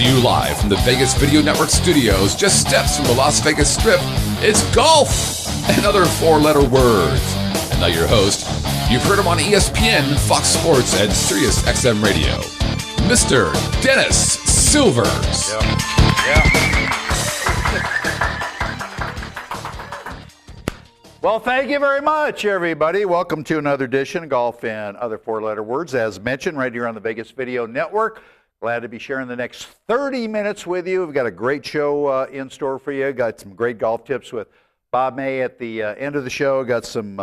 you live from the Vegas Video Network studios, just steps from the Las Vegas Strip, it's golf and other four-letter words. And now your host, you've heard him on ESPN, Fox Sports, and Sirius XM Radio, Mr. Dennis Silvers. Well, thank you very much, everybody. Welcome to another edition of Golf and Other Four-Letter Words, as mentioned, right here on the Vegas Video Network. Glad to be sharing the next 30 minutes with you. We've got a great show in store for you. Got some great golf tips with Bob May at the end of the show. Got some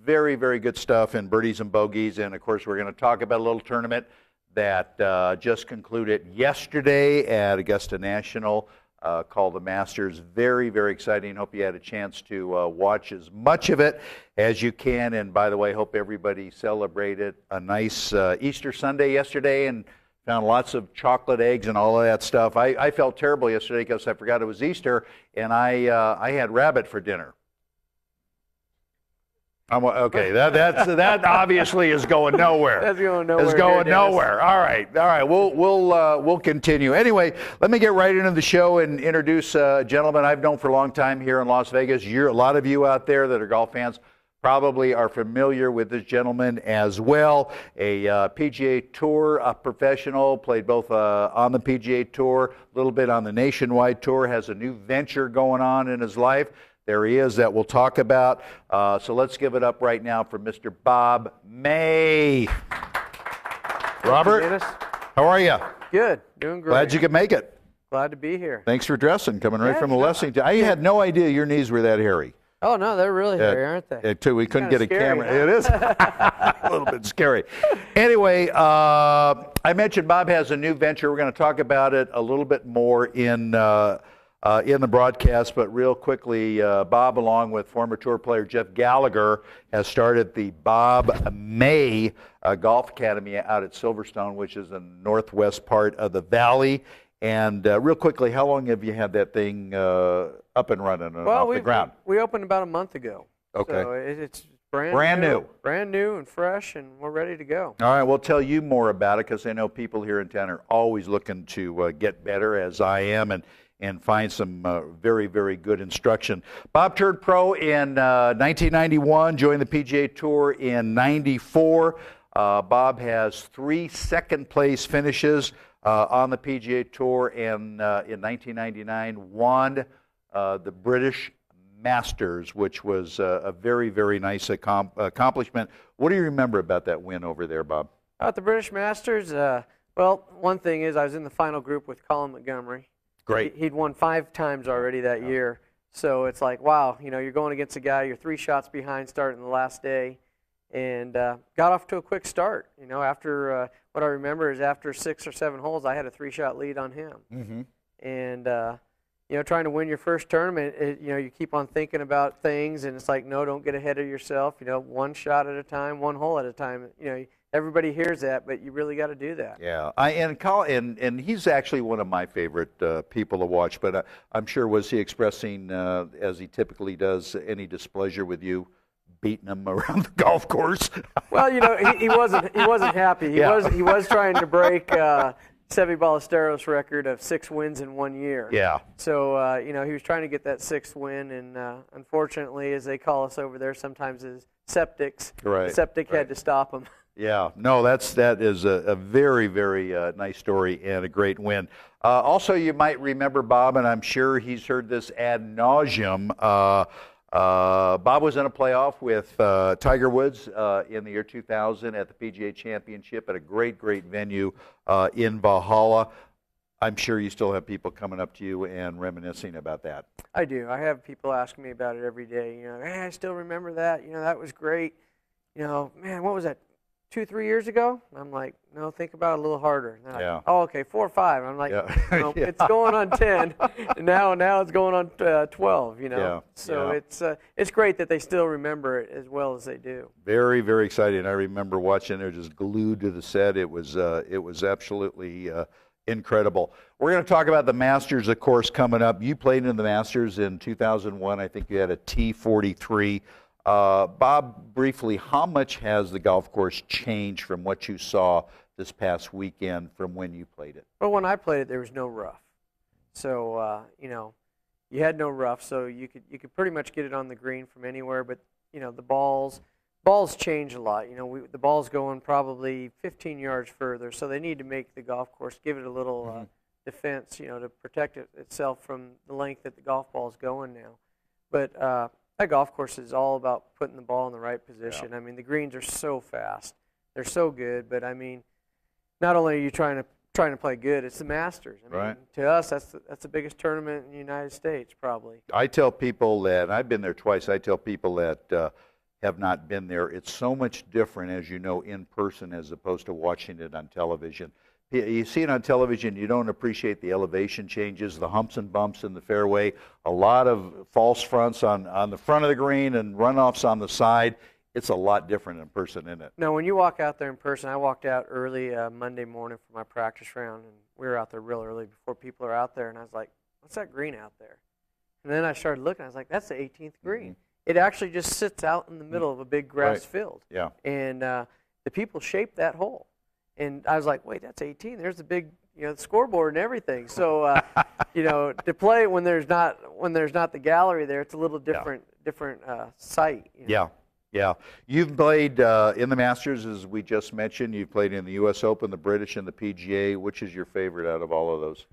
very, very good stuff in birdies and bogeys. And, of course, we're going to talk about a little tournament that just concluded yesterday at Augusta National. Called the Masters. Very, very exciting. Hope you had a chance to watch as much of it as you can. And by the way, hope everybody celebrated a nice Easter Sunday yesterday and found lots of chocolate eggs and all of that stuff. I felt terrible yesterday because I forgot it was Easter, and I had rabbit for dinner. Okay, that obviously is going nowhere. That's going nowhere. It's going nowhere. All right. We'll continue. Anyway, let me get right into the show and introduce a gentleman I've known for a long time here in Las Vegas. A lot of you out there that are golf fans probably are familiar with this gentleman as well. A PGA Tour professional, played both on the PGA Tour, a little bit on the Nationwide Tour, has a new venture going on in his life. There he is that we'll talk about. So let's give it up right now for Mr. Bob May. Robert, how are you? Good, doing great. Glad you could make it. Glad to be here. Thanks for dressing, coming right from the Lexington. I had no idea your knees were that hairy. Oh, no, they're really hairy, aren't they? We couldn't get a scary, camera. Huh? It is a little bit scary. Anyway, I mentioned Bob has a new venture. We're going to talk about it a little bit more in the broadcast, but real quickly, Bob, along with former tour player Jeff Gallagher, has started the Bob May Golf Academy out at Silverstone, which is in the northwest part of the valley. And real quickly, how long have you had that thing up and running off the ground? We opened about a month ago. Okay. So it's brand new. Brand new and fresh, and we're ready to go. All right, we'll tell you more about it because I know people here in town are always looking to get better, as I am, and find some very, very good instruction. Bob turned pro in 1991, joined the PGA Tour in 94. Bob has 3 second-place finishes on the PGA Tour, and in 1999 won the British Masters, which was a very, very nice accomplishment. What do you remember about that win over there, Bob? At the British Masters, well, one thing is I was in the final group with Colin Montgomery. Great. He'd won 5 times already that year. So it's like, wow, you're going against a guy, you're 3 shots behind starting the last day, and got off to a quick start. After what I remember is after 6 or 7 holes, I had a 3-shot lead on him. Mm-hmm. And, trying to win your first tournament, you keep on thinking about things, and it's like, no, don't get ahead of yourself. 1 shot at a time, 1 hole at a time. Everybody hears that, but you really got to do that. Yeah, and he's actually one of my favorite people to watch. But I'm sure, was he expressing, as he typically does, any displeasure with you beating him around the golf course? Well, he wasn't happy. He was trying to break Seve Ballesteros' record of 6 wins in 1 year. Yeah. So he was trying to get that 6th win, and unfortunately, as they call us over there, sometimes as septics, Septic had to stop him. Yeah, no, that is a very, very nice story and a great win. Also, you might remember Bob, and I'm sure he's heard this ad nauseum. Bob was in a playoff with Tiger Woods in the year 2000 at the PGA Championship at a great, great venue in Valhalla. I'm sure you still have people coming up to you and reminiscing about that. I do. I have people asking me about it every day. Hey, I still remember that. That was great. Man, what was that? 2-3 years ago? I'm like, no, think about it a little harder. Yeah. Oh, okay, 4 or 5. I'm like, no, it's going on 10. And now it's going on 12. Yeah. So it's great that they still remember it as well as they do. Very, very exciting. I remember watching it, just glued to the set. It was absolutely incredible. We're going to talk about the Masters, of course, coming up. You played in the Masters in 2001. I think you had a T43. Bob, briefly, how much has the golf course changed from what you saw this past weekend from when you played it? Well, when I played it, there was no rough. So, you had no rough, so you could pretty much get it on the green from anywhere. But, the balls change a lot. The ball's going probably 15 yards further, so they need to make the golf course, give it a little defense, to protect itself from the length that the golf ball is going now. But that golf course is all about putting the ball in the right position. Yeah. The greens are so fast. They're so good, but, not only are you trying to play good, it's the Masters. Right. To us, that's the biggest tournament in the United States, probably. I tell people that, and I've been there twice, I tell people that have not been there, it's so much different, as you know, in person as opposed to watching it on television. You see it on television, you don't appreciate the elevation changes, the humps and bumps in the fairway, a lot of false fronts on the front of the green and runoffs on the side. It's a lot different in person, isn't it? No, when you walk out there in person, I walked out early Monday morning for my practice round, and we were out there real early before people are out there, and I was like, what's that green out there? And then I started looking, I was like, that's the 18th green. It actually just sits out in the middle of a big grass field. Yeah. And the people shaped that hole. And I was like, wait, that's 18. There's the big, the scoreboard and everything. So, to play when there's not the gallery there, it's a little different sight. Yeah. You've played in the Masters, as we just mentioned. You've played in the U.S. Open, the British, and the PGA. Which is your favorite out of all of those?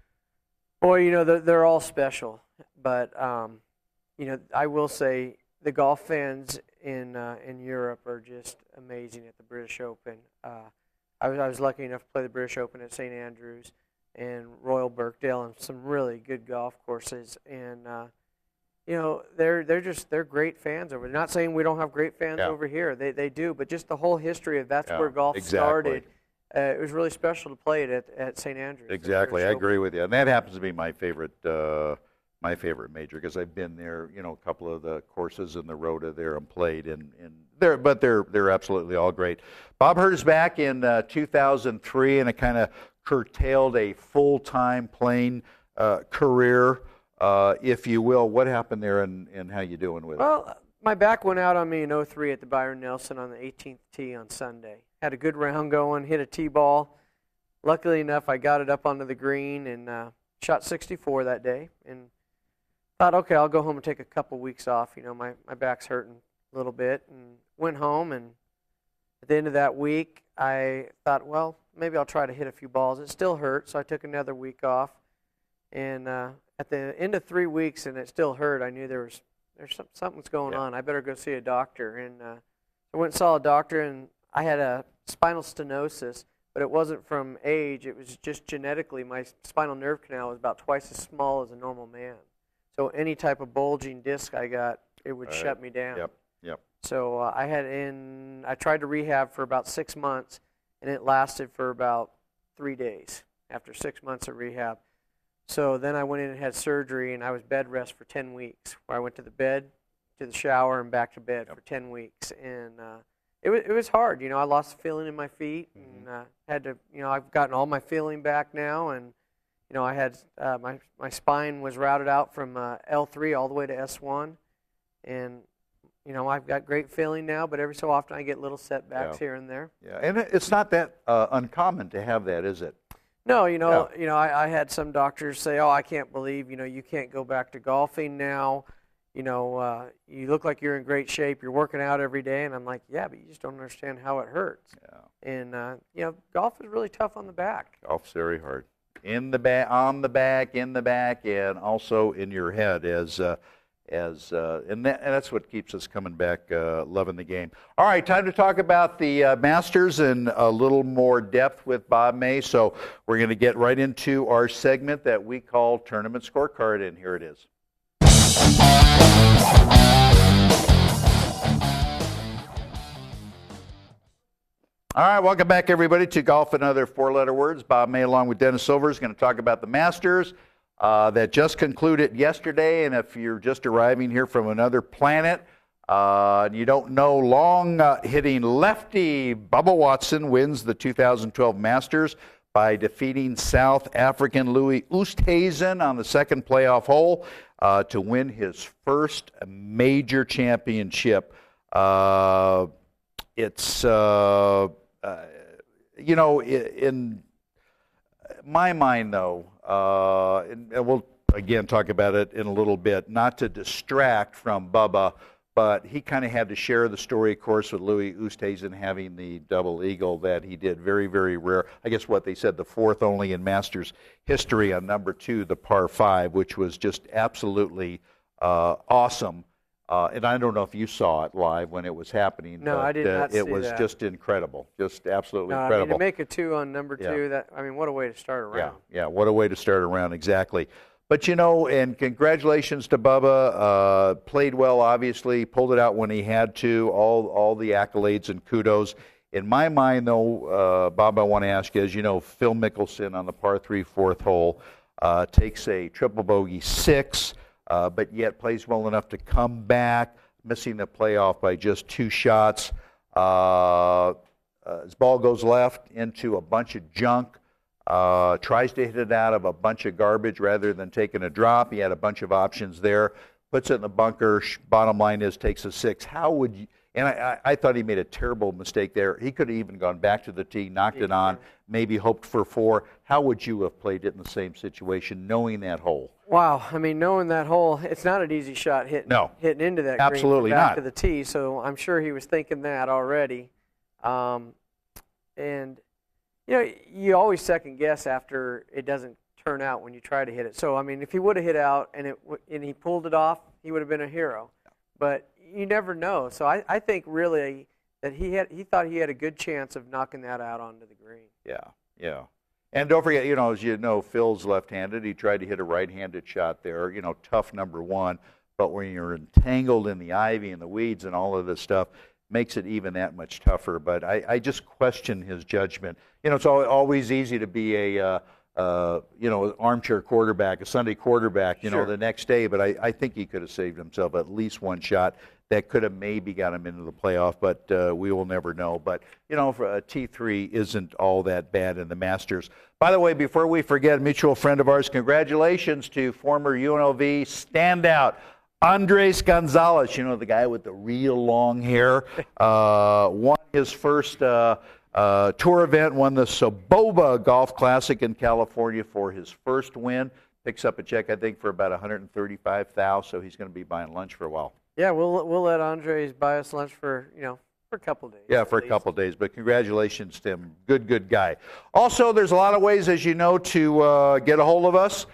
Boy, they're all special. But, I will say the golf fans in Europe are just amazing at the British Open. I was lucky enough to play the British Open at St. Andrews and Royal Birkdale and some really good golf courses. And, they're great fans over there. Not saying we don't have great fans over here. They do, but just the whole history of that's where golf started. It was really special to play it at St. Andrews. Exactly, I agree with you. And that happens to be my favorite major because I've been there, a couple of the courses in the Rota there and played, and they're absolutely all great. Bob Hurt is back in 2003, and it kind of curtailed a full-time playing career, if you will. What happened there, and how you doing with it? Well, my back went out on me in 03 at the Byron Nelson on the 18th tee on Sunday. Had a good round going, hit a tee ball. Luckily enough, I got it up onto the green and shot 64 that day. And thought, okay, I'll go home and take a couple weeks off. My back's hurting a little bit. And went home, and at the end of that week, I thought, well, maybe I'll try to hit a few balls. It still hurt, so I took another week off. And at the end of 3 weeks, and it still hurt, I knew there's something's going on. I better go see a doctor. And I went and saw a doctor, and I had a spinal stenosis, but it wasn't from age. It was just genetically. My spinal nerve canal was about twice as small as a normal man. So any type of bulging disc I got, it would shut me down. Yep. So I tried to rehab for about 6 months, and it lasted for about 3 days after 6 months of rehab. So then I went in and had surgery, and I was bed rest for 10 weeks, where I went to the bed, to the shower, and back to bed for 10 weeks. And it was hard. I lost the feeling in my feet, and had to, I've gotten all my feeling back now, and I had my spine was routed out from L3 all the way to S1, and I've got great feeling now, but every so often I get little setbacks here and there. Yeah, and it's not that uncommon to have that, is it? No, I had some doctors say, "Oh, I can't believe you can't go back to golfing now. You look like you're in great shape. You're working out every day." And I'm like, "Yeah, but you just don't understand how it hurts." Yeah. And golf is really tough on the back. Golf's very hard. In the back, on the back, in the back, and also in your head, and that's what keeps us coming back, loving the game. All right, time to talk about the Masters in a little more depth with Bob May. So we're going to get right into our segment that we call Tournament Scorecard, and here it is. All right, welcome back, everybody, to Golf and Other Four-Letter Words. Bob May, along with Dennis Silver, is going to talk about the Masters that just concluded yesterday. And if you're just arriving here from another planet, you don't know, long-hitting lefty Bubba Watson wins the 2012 Masters by defeating South African Louis Oosthuizen on the second playoff hole to win his first major championship. you know, in my mind, though, and we'll again talk about it in a little bit, not to distract from Bubba, but he kind of had to share the story, of course, with Louis Oosthuizen having the double eagle that he did. Very, very rare. I guess what they said, the fourth only in Masters history on number 2, the par 5, which was just absolutely awesome. And I don't know if you saw it live when it was happening. No, but, I did not see it was that. just incredible, just absolutely No, incredible. I mean, to make a 2 on number 2, what a way to start a round. Yeah, what a way to start a round, exactly. But, you know, and congratulations to Bubba. Played well, obviously. Pulled it out when he had to. All the accolades and kudos. In my mind, though, Bob, I want to ask you, as you know, Phil Mickelson on the par 3 fourth hole takes a triple bogey 6, but yet plays well enough to come back, missing the playoff by just 2 shots. His ball goes left into a bunch of junk. Tries to hit it out of a bunch of garbage rather than taking a drop. He had a bunch of options there. Puts it in the bunker. Bottom line is takes a 6. How would you? And I thought he made a terrible mistake there. He could have even gone back to the tee, knocked it on, maybe hoped for 4. How would you have played it in the same situation, knowing that hole? Wow, I mean, knowing that hole, it's not an easy shot hitting into that absolutely green back not. to the tee. So I'm sure he was thinking that already. And you know, you always second guess after it doesn't turn out when you try to hit it. So I mean, if he would have hit out and he pulled it off, he would have been a hero. But you never know. So I think really that he thought he had a good chance of knocking that out onto the green. Yeah. And don't forget, you know, as you know, Phil's left-handed. He tried to hit a right-handed shot there. You know, tough number 1. But when you're entangled in the ivy and the weeds and all of this stuff, makes it even that much tougher. But I just question his judgment. You know, it's always easy to be a armchair quarterback, a Sunday quarterback, you know, the next day. But I think he could have saved himself at least 1 shot that could have maybe got him into the playoff, but we will never know. But, you know, for T3 isn't all that bad in the Masters. By the way, before we forget, a mutual friend of ours, congratulations to former UNLV standout Andres Gonzalez, you know, the guy with the real long hair, won his first tour event, won the Soboba Golf Classic in California for his first win. Picks up a check, I think, for about $135,000, so he's going to be buying lunch for a while. Yeah, we'll let Andres buy us lunch for a couple of days. Yeah, for a couple of days, but congratulations to him. Good guy. Also, there's a lot of ways, as you know, to get a hold of us.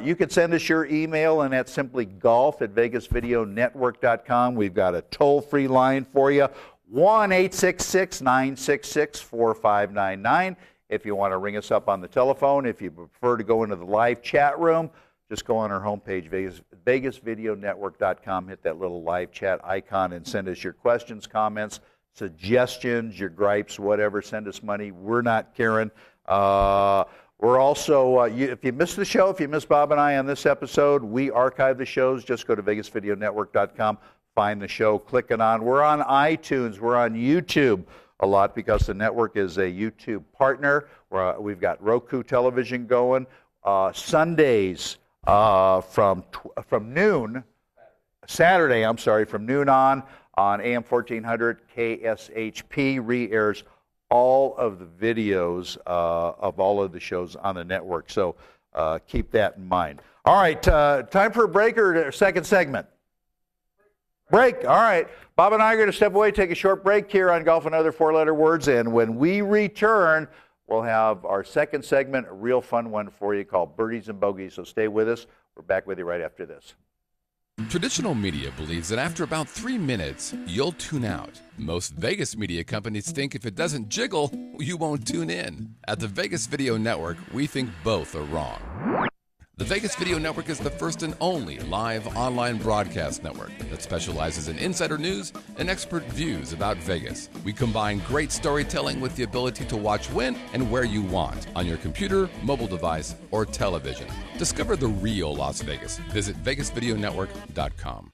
You can send us your email, and that's simply golf@vegasvideonetwork.com. We've got a toll-free line for you, 1-866-966-4599. If you want to ring us up on the telephone, if you prefer to go into the live chat room, just go on our homepage, vegasvideonetwork.com, hit that little live chat icon, and send us your questions, comments, suggestions, your gripes, whatever. Send us money. We're not caring. We're also, if you missed the show, if you missed Bob and I on this episode, we archive the shows. Just go to vegasvideonetwork.com, find the show, click it on. We're on iTunes. We're on YouTube a lot because the network is a YouTube partner. We've got Roku television going. Sundays from noon, Saturday, from noon on AM 1400 KSHP re-airs all of the videos of all of the shows on the network. So keep that in mind. All right, time for a break or second segment? Break. All right. Bob and I are going to step away, take a short break here on Golf and Other Four-Letter Words. And when we return, we'll have our second segment, a real fun one for you called Birdies and Bogeys. So stay with us. We're back with you right after this. Traditional media believes that after about 3 minutes, you'll tune out. Most Vegas media companies think if it doesn't jiggle, you won't tune in. At the Vegas Video Network, we think both are wrong. The Vegas Video Network is the first and only live online broadcast network that specializes in insider news and expert views about Vegas. We combine great storytelling with the ability to watch when and where you want on your computer, mobile device, or television. Discover the real Las Vegas. Visit vegasvideonetwork.com.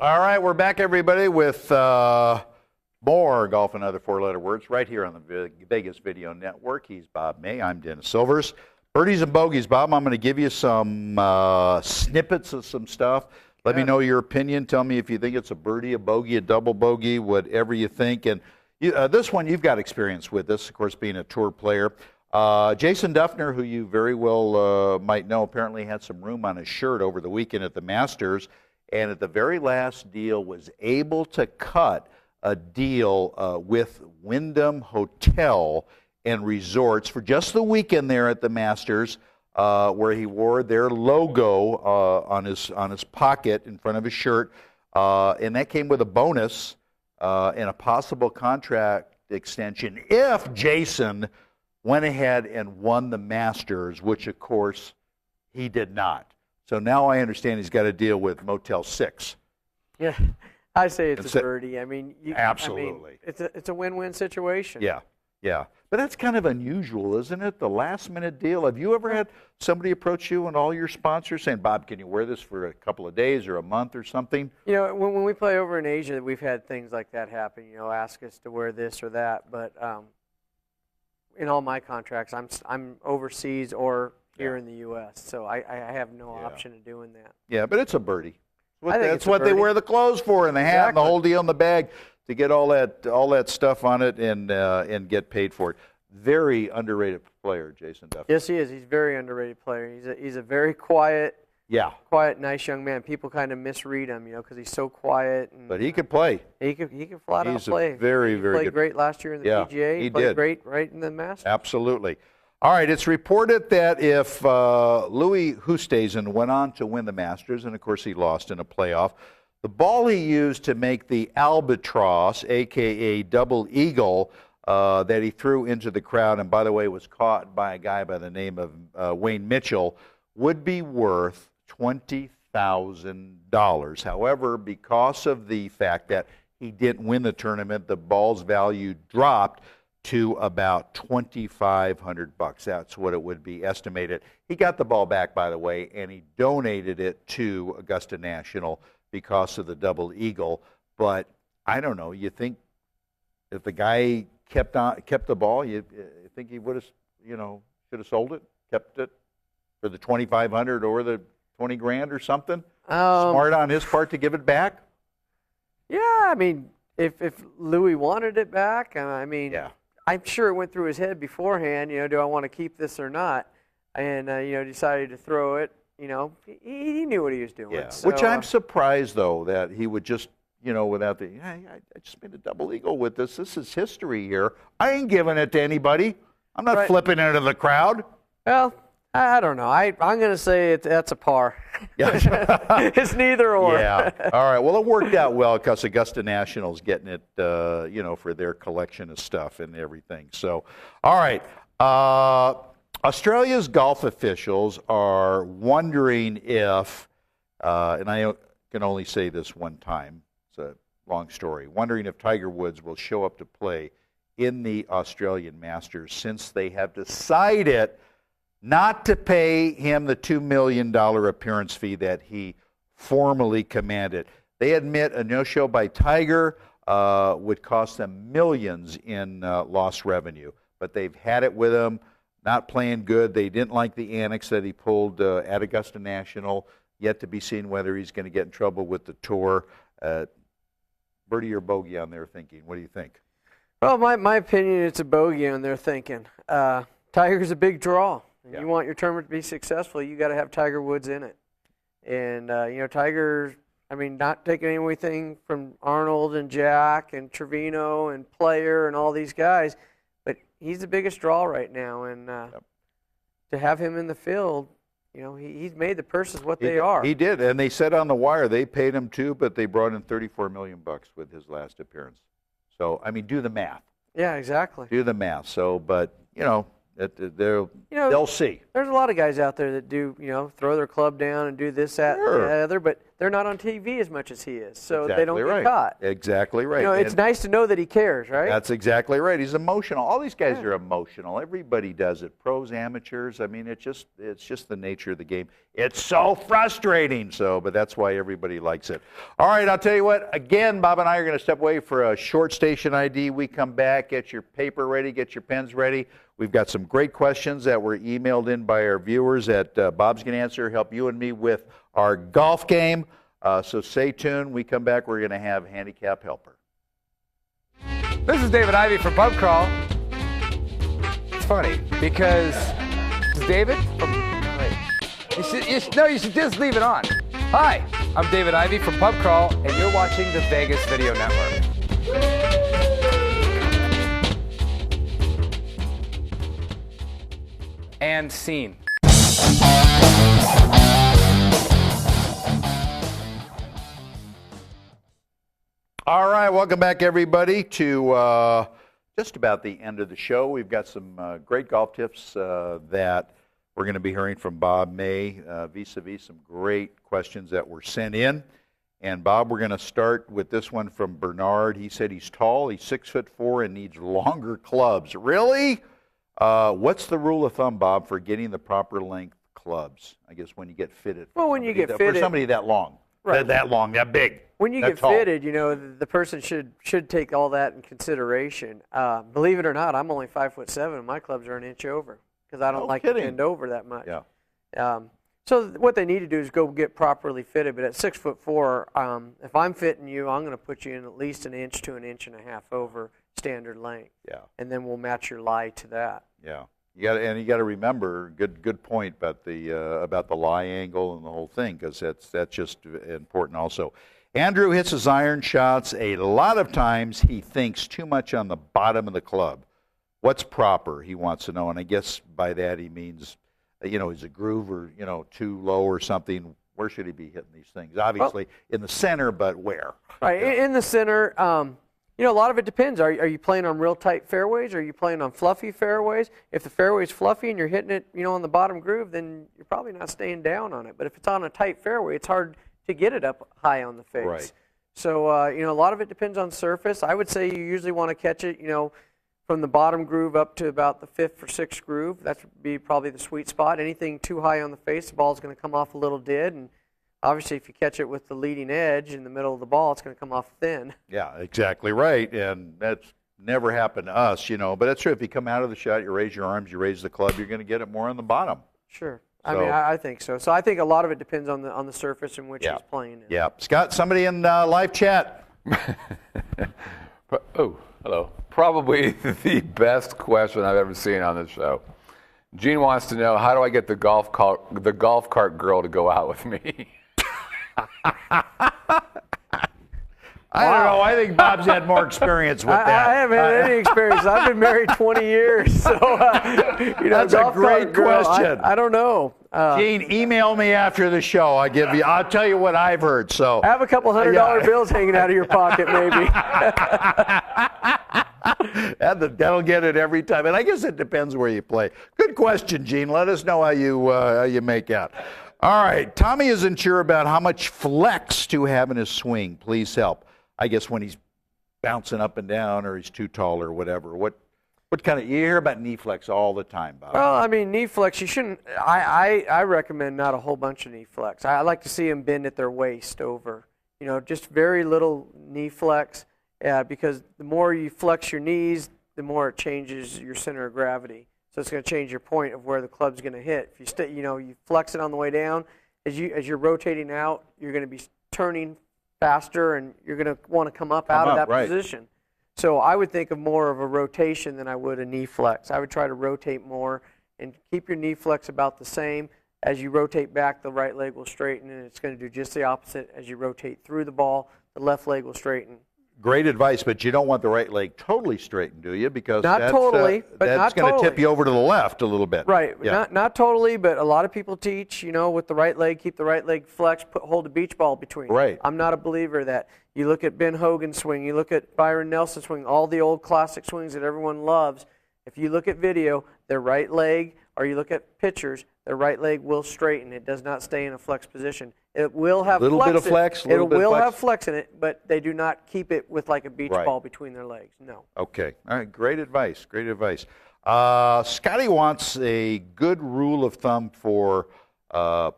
All right, we're back, everybody, with Bubba More golf and other four-letter words right here on the Vegas Video Network. He's Bob May. I'm Dennis Silvers. Birdies and bogeys, Bob. I'm going to give you some snippets of some stuff. Let me know your opinion. Tell me if you think it's a birdie, a bogey, a double bogey, whatever you think. And this one you've got experience with. This, of course, being a tour player. Jason Dufner, who you very well might know, apparently had some room on his shirt over the weekend at the Masters, and at the very last deal was able to cut a deal with Wyndham Hotel and Resorts for just the weekend there at the Masters, where he wore their logo on his pocket in front of his shirt, and that came with a bonus and a possible contract extension if Jason went ahead and won the Masters, which, of course, he did not. So now I understand he's got to deal with Motel 6. Yeah, I say it's a birdie. I mean, absolutely. I mean, it's a win-win situation. Yeah, yeah. But that's kind of unusual, isn't it? The last-minute deal. Have you ever had somebody approach you and all your sponsors saying, Bob, can you wear this for a couple of days or a month or something? You know, when we play over in Asia, we've had things like that happen, you know, ask us to wear this or that. But in all my contracts, I'm overseas or here in the U.S., so I have no option of doing that. Yeah, but it's a birdie. That's what they wear the clothes for, and the hat and the whole deal in the bag, to get all that stuff on it and get paid for it. Very underrated player, Jason Dufner. Yes, he is. He's a very underrated player. He's a very quiet, nice young man. People kind of misread him, you know, because he's so quiet. But he could play. He could flat out play. He's very, very good. He played great last year in the PGA. He played did great right in the Masters. Absolutely. All right, it's reported that if Louis Oosthuizen went on to win the Masters, and of course he lost in a playoff, the ball he used to make the albatross, a.k.a. double eagle, that he threw into the crowd, and by the way was caught by a guy by the name of Wayne Mitchell, would be worth $20,000. However, because of the fact that he didn't win the tournament, the ball's value dropped to about $2,500. That's what it would be estimated. He got the ball back, by the way, and he donated it to Augusta National because of the double eagle. But I don't know. You think if the guy kept the ball, you think he would have, should have sold it, kept it for the $2,500 or the $20,000 or something? Smart on his part to give it back. Yeah, I mean, if Louis wanted it back, I'm sure it went through his head beforehand, do I want to keep this or not? And, decided to throw it. He knew what he was doing. Yeah. So, which I'm surprised, though, that he would just, without the, I just made a double eagle with this. This is history here. I ain't giving it to anybody. I'm not flipping it into the crowd. Well, I don't know. I'm going to say that's a par. It's neither or. Yeah. All right. Well, it worked out well because Augusta National's getting it, for their collection of stuff and everything. So, all right. Australia's golf officials are wondering if, and I can only say this one time, it's a long story, wondering if Tiger Woods will show up to play in the Australian Masters since they have decided not to pay him the $2 million appearance fee that he formally commanded. They admit a no-show by Tiger would cost them millions in lost revenue, but they've had it with him, not playing good. They didn't like the annex that he pulled at Augusta National. Yet to be seen whether he's going to get in trouble with the tour. Birdie or bogey on their thinking? What do you think? Well, my opinion, it's a bogey on their thinking. Tiger's a big draw. Yeah. You want your tournament to be successful, you got to have Tiger Woods in it. And, Tiger, not taking anything from Arnold and Jack and Trevino and Player and all these guys, but he's the biggest draw right now. And to have him in the field, he's made the purses what they are. He did, and they said on the wire they paid him too, but they brought in $34 million with his last appearance. So, do the math. Yeah, exactly. Do the math. So, but, they'll see. There's a lot of guys out there that do, throw their club down and do this, that, and the other, but they're not on TV as much as he is, so Exactly they don't get caught. Exactly right. You know, it's nice to know that he cares, right? That's exactly right. He's emotional. All these guys are emotional. Everybody does it. Pros, amateurs. I mean, it's just the nature of the game. It's so frustrating. But that's why everybody likes it. All right, I'll tell you what. Again, Bob and I are going to step away for a short station ID. We come back. Get your paper ready. Get your pens ready. We've got some great questions that were emailed in by our viewers that Bob's going to answer, help you and me with our golf game. So stay tuned. We come back, we're going to have Handicap Helper. This is David Ivey from Pub Crawl. It's funny because it's David from. Wait, you should just leave it on. Hi, I'm David Ivey from Pub Crawl, and you're watching the Vegas Video Network. And scene. All right, welcome back, everybody, to just about the end of the show. We've got some great golf tips that we're going to be hearing from Bob May, vis-a-vis some great questions that were sent in. And, Bob, we're going to start with this one from Bernard. He said he's tall, he's 6'4", and needs longer clubs. Really? What's the rule of thumb, Bob, for getting the proper length clubs? I guess when you get fitted. Well, when you get fitted. For somebody that long. Right. That long, that big. When you get fitted, you know, the person should take all that in consideration. Believe it or not, I'm only 5'7", and my clubs are an inch over because I don't like to bend over that much. Yeah. So what they need to do is go get properly fitted. But at 6'4", if I'm fitting you, I'm going to put you in at least an inch to an inch and a half over standard length. Yeah. And then we'll match your lie to that. Yeah. You got to remember, good point about the lie angle and the whole thing, because that's just important also. Andrew hits his iron shots. A lot of times he thinks too much on the bottom of the club. What's proper? He wants to know, and I guess by that he means, is a groove or too low or something. Where should he be hitting these things? Obviously in the center, but where? Right, in the center. A lot of it depends. Are you playing on real tight fairways? Or are you playing on fluffy fairways? If the fairway's fluffy and you're hitting it, on the bottom groove, then you're probably not staying down on it. But if it's on a tight fairway, it's hard to get it up high on the face. Right. So, a lot of it depends on surface. I would say you usually want to catch it, from the bottom groove up to about the 5th or 6th groove. That would be probably the sweet spot. Anything too high on the face, the ball's going to come off a little dead. And obviously, if you catch it with the leading edge in the middle of the ball, it's going to come off thin. Yeah, exactly right. And that's never happened to us, But that's true. If you come out of the shot, you raise your arms, you raise the club, you're going to get it more on the bottom. Sure. I think so. So I think a lot of it depends on the surface in which he's playing in. Yeah. Scott, somebody in live chat. Oh, hello. Probably the best question I've ever seen on this show. Gene wants to know, how do I get the golf cart girl to go out with me? I don't know. I think Bob's had more experience with that. I haven't had any experience. I've been married 20 years, so that's a great question. I don't know. Gene, email me after the show. I'll tell you what I've heard. So I have a couple $100 bills hanging out of your pocket, maybe. That'll get it every time. And I guess it depends where you play. Good question, Gene. Let us know how you make out. All right. Tommy isn't sure about how much flex to have in his swing. Please help. I guess when he's bouncing up and down or he's too tall or whatever. What kind of, you hear about knee flex all the time, Bob. Well, knee flex, you shouldn't, I recommend not a whole bunch of knee flex. I like to see them bend at their waist over. Just very little knee flex, because the more you flex your knees, the more it changes your center of gravity. So it's going to change your point of where the club's going to hit. If you you flex it on the way down, as you're rotating out, you're going to be turning faster, and you're going to want to come up out of that position. So I would think of more of a rotation than I would a knee flex. I would try to rotate more and keep your knee flex about the same. As you rotate back, the right leg will straighten, and it's going to do just the opposite. As you rotate through the ball, the left leg will straighten. Great advice, but you don't want the right leg totally straightened, do you? Because that's going to tip you over to the left a little bit. Right. Yeah. Not totally, but a lot of people teach, with the right leg, keep the right leg flexed, hold a beach ball between. Right. I'm not a believer of that. You look at Ben Hogan's swing, you look at Byron Nelson's swing, all the old classic swings that everyone loves. If you look at video, their right leg, or you look at pictures, their right leg will straighten. It does not stay in a flexed position. It will have little flex bit of flex. It will have flex in it, but they do not keep it with like a beach Right. ball between their legs. No. Okay. All right. Great advice. Great advice. Scotty wants a good rule of thumb for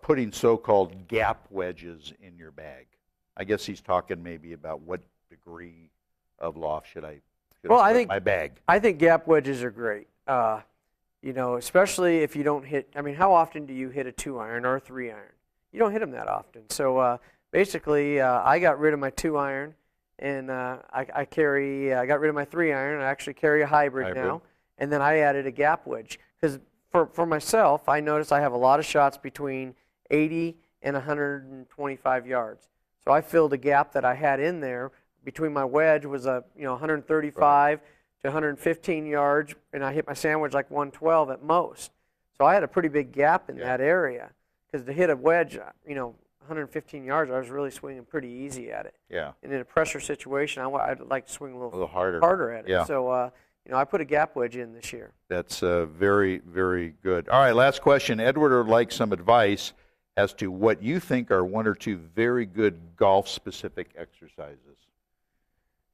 putting so-called gap wedges in your bag. I guess he's talking maybe about what degree of loft should I put in my bag. I think gap wedges are great. You know, especially if you don't hit. I mean, how often do you hit a 2-iron or a 3-iron? You don't hit them that often. So basically, I got rid of my 2-iron, and I got rid of my 3-iron. I actually carry a hybrid now, and then I added a gap wedge because for myself, I noticed I have a lot of shots between 80 and 125 yards. So I filled a gap that I had in there between my wedge was 135 to 115 yards, and I hit my sandwich like 112 at most. So I had a pretty big gap in that area. Because to hit a wedge, 115 yards, I was really swinging pretty easy at it. Yeah. And in a pressure situation, I'd like to swing a little harder at it. Yeah. So, I put a gap wedge in this year. That's very, very good. All right, last question. Edward would like some advice as to what you think are one or two very good golf-specific exercises.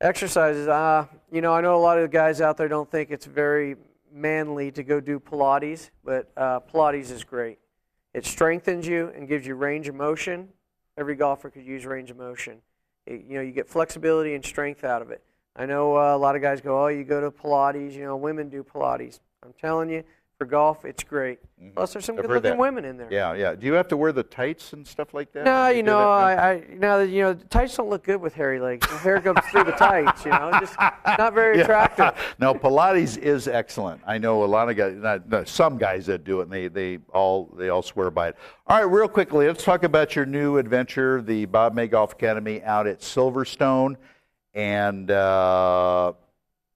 Exercises, I know a lot of the guys out there don't think it's very manly to go do Pilates, but Pilates is great. It strengthens you and gives you range of motion. Every golfer could use range of motion. You get flexibility and strength out of it. I know a lot of guys go, you go to Pilates, women do Pilates. I'm telling you, for golf, it's great. Mm-hmm. Plus, there's some good-looking women in there. Yeah, yeah. Do you have to wear the tights and stuff like that? No, tights don't look good with hairy legs. The hair goes through the tights, just not very attractive. No, Pilates is excellent. I know a lot of guys, some guys that do it, and they all swear by it. All right, real quickly, let's talk about your new adventure, the Bob May Golf Academy out at Silverstone, and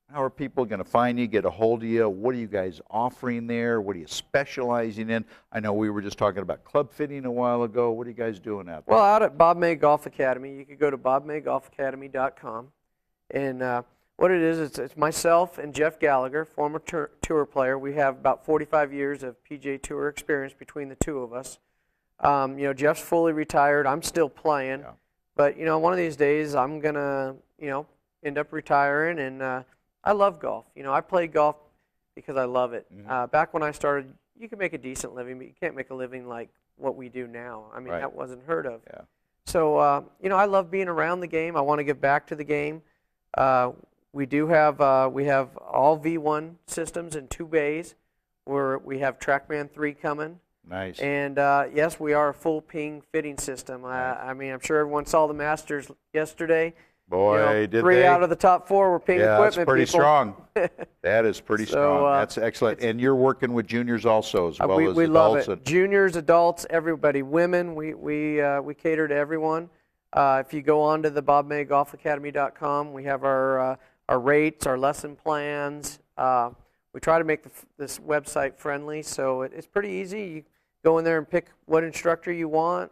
how are people going to find you, get a hold of you? What are you guys offering there? What are you specializing in? I know we were just talking about club fitting a while ago. What are you guys doing out there? Well, out at Bob May Golf Academy, you could go to bobmaygolfacademy.com. And what it is, it's myself and Jeff Gallagher, former tour player. We have about 45 years of PGA Tour experience between the two of us. Jeff's fully retired. I'm still playing. Yeah. But, one of these days I'm going to, end up retiring, and I love golf. I play golf because I love it. Mm-hmm. Back when I started, you could make a decent living, but you can't make a living like what we do now. I mean, that wasn't heard of. Yeah. So, I love being around the game. I want to give back to the game. We have all V1 systems in 2 bays. We have TrackMan 3 coming. Nice. And, yes, we are a full ping fitting system. I'm sure everyone saw the Masters yesterday. Boy, did 3 they. out of the top 4 were ping equipment. That's pretty people. Strong. That is pretty strong. That's excellent. And you're working with juniors also, as well as we adults. Love it. Juniors, adults, everybody, women. We cater to everyone. If you go on to the bobmaygolfacademy.com, we have our rates, our lesson plans. We try to make this website friendly, so it's pretty easy. You go in there and pick what instructor you want.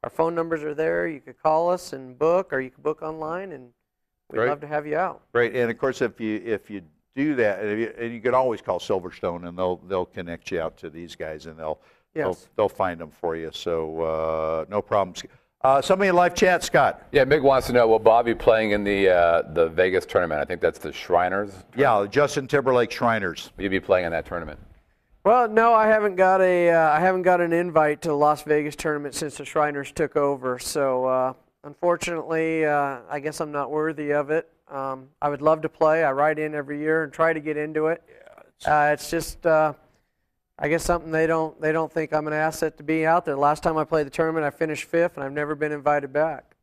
Our phone numbers are there. You could call us and book, or you could book online, and we'd love to have you out. Great, and of course, if you do that, and you can always call Silverstone, and they'll connect you out to these guys, and they'll find them for you. So no problems. Somebody in live chat, Scott. Yeah, Mick wants to know, will Bob be playing in the Vegas tournament? I think that's the Shriners tournament. Yeah, Justin Timberlake Shriners. Will you be playing in that tournament? Well, no, I haven't got an invite to the Las Vegas tournament since the Shriners took over. So unfortunately, I guess I'm not worthy of it. I would love to play. I write in every year and try to get into it. Yeah, it's just I guess something they don't think I'm an asset to be out there. Last time I played the tournament, I finished 5th, and I've never been invited back.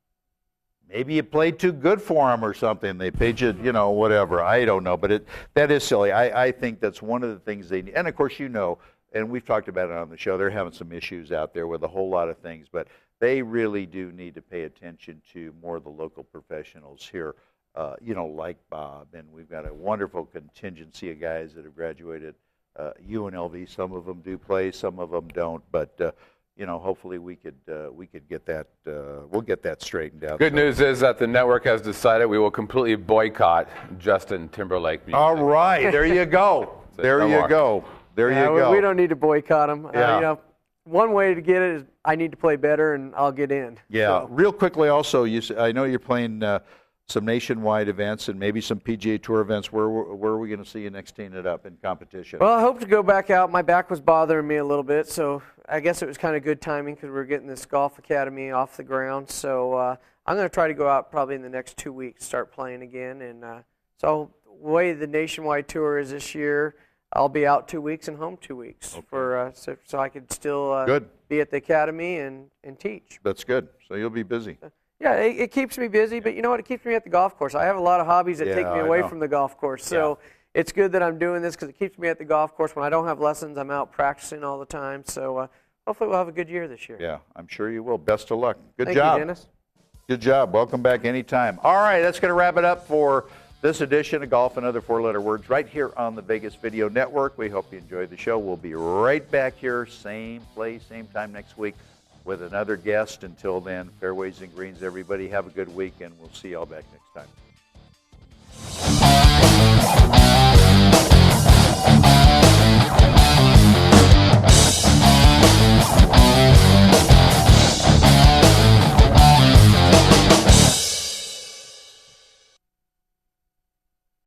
Maybe you played too good for them or something. They paid you, whatever. I don't know, but that is silly. I think that's one of the things they need. And, of course, and we've talked about it on the show, they're having some issues out there with a whole lot of things, but they really do need to pay attention to more of the local professionals here, like Bob. And we've got a wonderful contingency of guys that have graduated UNLV. Some of them do play, some of them don't, but hopefully we could get that. We'll get that straightened out. Good news is that the network has decided we will completely boycott Justin Timberlake music. All right, there you go. There you go. We don't need to boycott him. Yeah. one way to get it is I need to play better, and I'll get in. Yeah. So. Real quickly, also, I know you're playing some nationwide events and maybe some PGA Tour events. Where are we going to see you next teeing it up in competition? Well, I hope to go back out. My back was bothering me a little bit, so I guess it was kind of good timing because we're getting this golf academy off the ground. So I'm going to try to go out probably in the next 2 weeks, start playing again. And so the way the nationwide tour is this year, I'll be out 2 weeks and home 2 weeks for so I could still be at the academy and teach. That's good. So you'll be busy. Yeah, it keeps me busy, but you know what? It keeps me at the golf course. I have a lot of hobbies that take me away from the golf course. So it's good that I'm doing this because it keeps me at the golf course. When I don't have lessons, I'm out practicing all the time. So hopefully we'll have a good year this year. Yeah, I'm sure you will. Best of luck. Good Thank job. you, Dennis. Good job. Welcome back anytime. All right, that's going to wrap it up for this edition of Golf and Other Four-Letter Words right here on the Vegas Video Network. We hope you enjoyed the show. We'll be right back here, same place, same time next week with another guest. Until then, fairways and greens, everybody. Have a good week, and we'll see you all back next time.